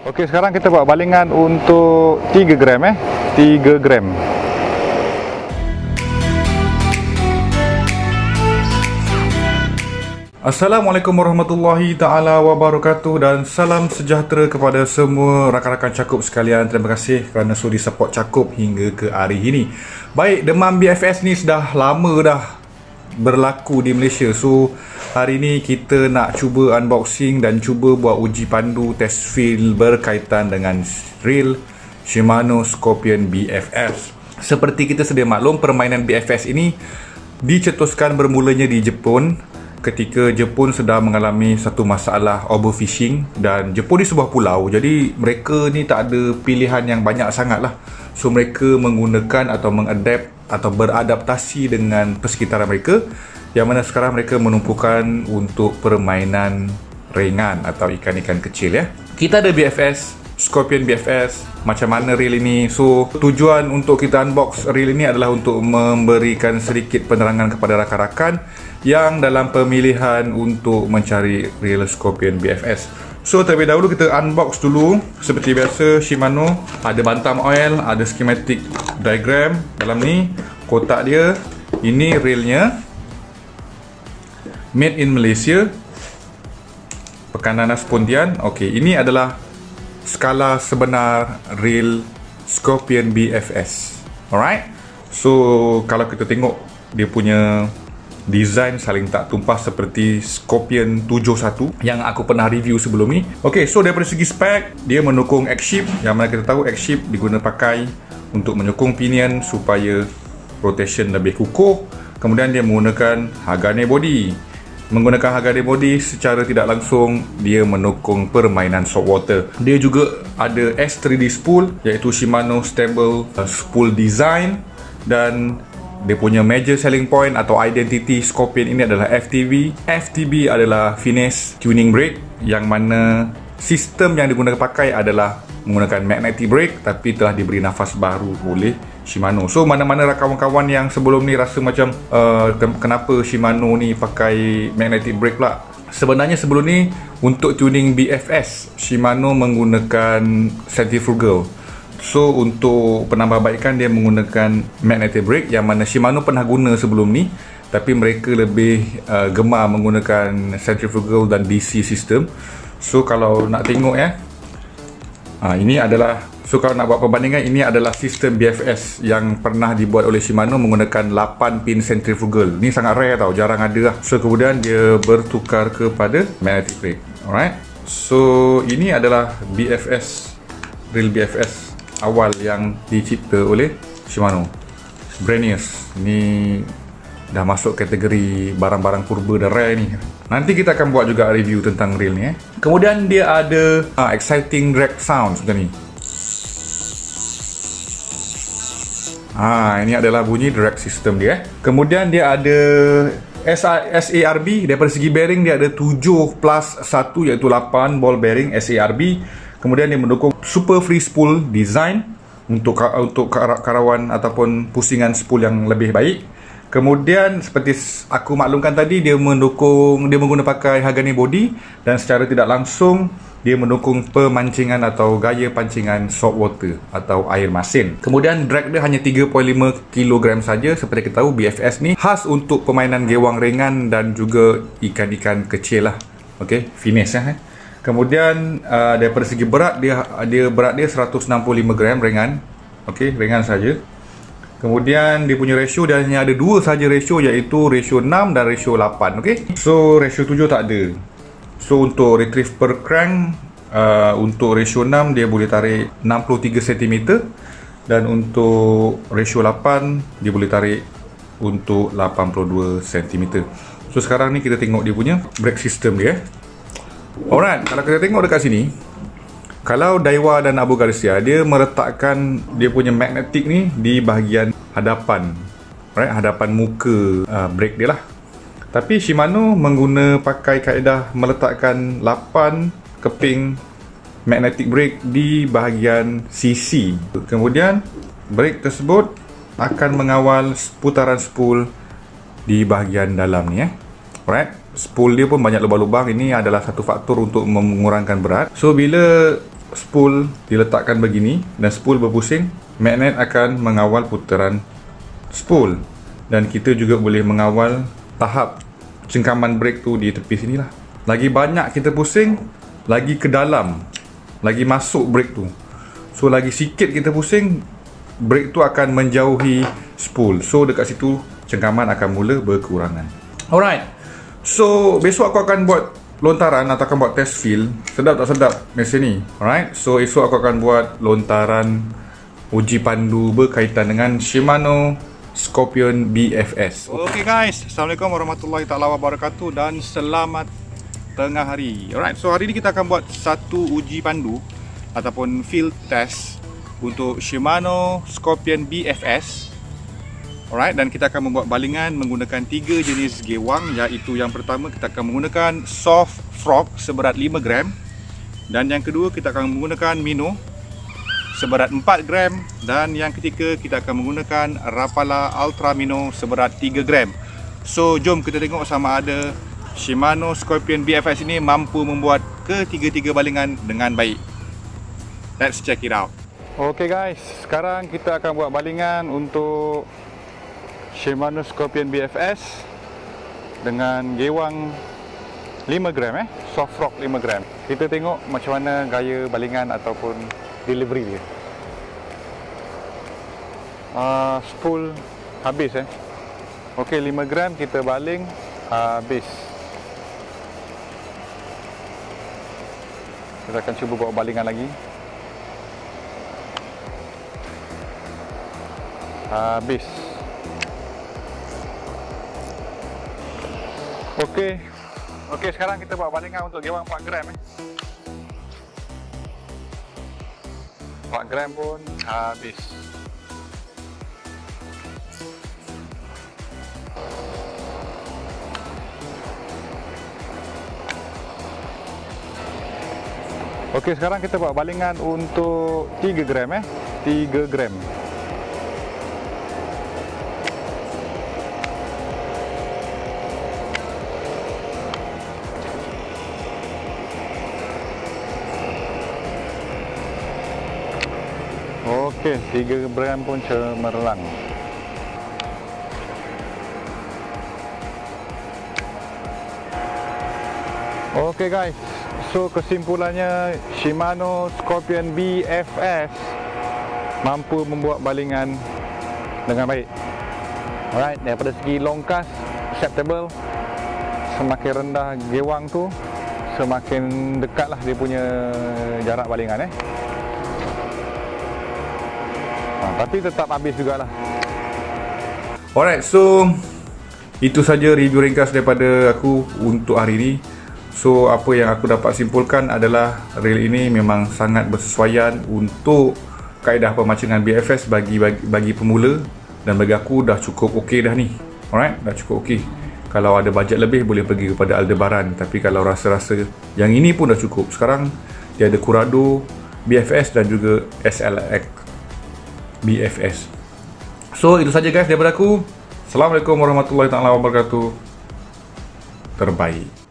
Okey, sekarang kita buat balingan untuk 3 gram 3 gram. Assalamualaikum warahmatullahi taala wabarakatuh dan salam sejahtera kepada semua rakan-rakan Cakup sekalian. Terima kasih kerana sudi support Cakup hingga ke hari ini. Baik, demam BFS ni sudah lama dah berlaku di Malaysia. So hari ni kita nak cuba unboxing dan cuba buat uji pandu test feel berkaitan dengan reel Shimano Scorpion BFS. Seperti kita sedia maklum, permainan BFS ini dicetuskan bermulanya di Jepun ketika Jepun sedang mengalami satu masalah overfishing, dan Jepun ni sebuah pulau, jadi mereka ni tak ada pilihan yang banyak sangat lah. So mereka menggunakan atau mengadapt atau beradaptasi dengan persekitaran mereka, yang mana sekarang mereka menumpukan untuk permainan ringan atau ikan-ikan kecil ya. Kita ada BFS, Scorpion BFS. Macam mana reel ini? So tujuan untuk kita unbox reel ini adalah untuk memberikan sedikit penerangan kepada rakan-rakan yang dalam pemilihan untuk mencari reel Scorpion BFS. So terlebih dahulu kita unbox dulu. Seperti biasa, Shimano ada bantam oil, ada schematic diagram dalam ni, kotak dia. Ini reelnya, made in Malaysia, Pekan Nanas Pontian. Okey, ini adalah skala sebenar reel Scorpion BFS. Alright. So kalau kita tengok dia punya design saling tak tumpah seperti Scorpion 71 yang aku pernah review sebelum ni. Ok, so daripada segi spek, dia mendukung X-Ship, yang mana kita tahu X-Ship diguna pakai untuk menyokong pinion supaya rotation lebih kukuh. Kemudian dia menggunakan Hagane body. Menggunakan Hagane body secara tidak langsung dia mendukung permainan saltwater. Dia juga ada S3D spool, iaitu Shimano Stable Spool Design, dan dia punya major selling point atau identity Scorpion ini adalah FTB. FTB adalah Finesse Tuning Brake, yang mana sistem yang digunakan pakai adalah menggunakan magnetic brake, tapi telah diberi nafas baru oleh Shimano. So mana-mana kawan-kawan yang sebelum ni rasa macam kenapa Shimano ni pakai magnetic brake pula? Sebenarnya sebelum ni untuk tuning BFS, Shimano menggunakan centrifugal. So untuk penambahbaikan dia menggunakan magnetic brake, yang mana Shimano pernah guna sebelum ni, tapi mereka lebih gemar menggunakan centrifugal dan DC system. So kalau nak tengok ya, ini adalah, so kalau nak buat perbandingan, ini adalah sistem BFS yang pernah dibuat oleh Shimano menggunakan 8 pin centrifugal. Ni sangat rare tau, jarang ada lah. So kemudian dia bertukar kepada magnetic brake. Alright. So ini adalah BFS, reel BFS awal yang dicipta oleh Shimano. Branius. Ini dah masuk kategori barang-barang purba dan rare ni. Nanti kita akan buat juga review tentang reel ni. Kemudian dia ada exciting drag sound macam ni. Ini adalah bunyi drag system dia. Kemudian dia ada SARB. Daripada segi bearing dia ada 7+1, iaitu 8 ball bearing SARB. Kemudian dia mendukung super free spool design untuk karawan ataupun pusingan spool yang lebih baik. Kemudian seperti aku maklumkan tadi, dia menggunakan pakai Hagane body, dan secara tidak langsung dia mendukung pemancingan atau gaya pancingan saltwater atau air masin. Kemudian drag dia hanya 3.5 kg saja. Seperti kita tahu, BFS ni khas untuk permainan gewang ringan dan juga ikan-ikan kecil lah. Okey, finesse ya. Kemudian daripada segi berat, berat dia 165 gram, ringan. Okey, ringan saja. Kemudian dia punya ratio, dia hanya ada dua saja ratio, iaitu ratio 6 dan ratio 8. Okey. So ratio 7 tak ada. So untuk retrieve per crank, untuk ratio 6 dia boleh tarik 63 cm, dan untuk ratio 8 dia boleh tarik untuk 82 cm. So sekarang ni kita tengok dia punya brake system dia. Alright, kalau kita tengok dekat sini, kalau Daiwa dan Abu Garcia, dia meletakkan dia punya magnetik ni di bahagian hadapan, right, hadapan muka brake dia lah. Tapi Shimano pakai kaedah meletakkan 8 keping magnetic brake di bahagian sisi. Kemudian brake tersebut akan mengawal putaran spool di bahagian dalam ni. Alright. Spool dia pun banyak lubang-lubang. Ini adalah satu faktor untuk mengurangkan berat. So bila spool diletakkan begini dan spool berpusing, magnet akan mengawal putaran spool, dan kita juga boleh mengawal tahap cengkaman brake tu di tepi sini lah. Lagi banyak kita pusing, lagi ke dalam, lagi masuk brake tu. So lagi sikit kita pusing, brake tu akan menjauhi spool. So dekat situ cengkaman akan mula berkurangan. Alright, so besok aku akan buat lontaran atau akan buat test feel sedap tak sedap mesin ni. Alright, so esok aku akan buat lontaran uji pandu berkaitan dengan Shimano Scorpion BFS. Okay guys, Assalamualaikum warahmatullahi taala wabarakatuh dan selamat tengah hari. Alright, so hari ni kita akan buat satu uji pandu ataupun field test untuk Shimano Scorpion BFS. Alright, dan kita akan membuat balingan menggunakan 3 jenis gewang, iaitu yang pertama kita akan menggunakan soft frog seberat 5 gram, dan yang kedua kita akan menggunakan minnow seberat 4 gram, dan yang ketiga kita akan menggunakan Rapala Ultra Minnow seberat 3 gram. So jom kita tengok sama ada Shimano Scorpion BFS ini mampu membuat ketiga-tiga balingan dengan baik. Let's check it out. Okay guys, sekarang kita akan buat balingan untuk Shimano Scorpion BFS dengan gewang 5 gram soft rock 5 gram. Kita tengok macam mana gaya balingan ataupun delivery dia. Spool habis Okey, 5 gram kita baling habis. Kita akan cuba buat balingan lagi. Habis. Okey, sekarang kita buat balingan untuk gewang 4 gram 4 gram pun habis. Okey, sekarang kita buat balingan untuk 3 gram 3 gram. Okey, 3 gram pun cemerlang. Okey guys, so kesimpulannya Shimano Scorpion BFS mampu membuat balingan dengan baik. Alright, daripada segi longkas acceptable, semakin rendah gewang tu semakin dekatlah dia punya jarak balingan tapi tetap habis jugalah. Alright, so itu saja review ringkas daripada aku untuk hari ini. So apa yang aku dapat simpulkan adalah reel ini memang sangat bersesuaian untuk kaedah pemacingan BFS bagi pemula, dan bagi aku dah cukup okey dah ni. Alright, dah cukup okey. Kalau ada bajet lebih boleh pergi kepada Aldebaran, tapi kalau rasa-rasa yang ini pun dah cukup. Sekarang dia ada Curado BFS dan juga SLX BFS. So itu saja guys daripada aku. Assalamualaikum warahmatullahi wabarakatuh. Terbaik.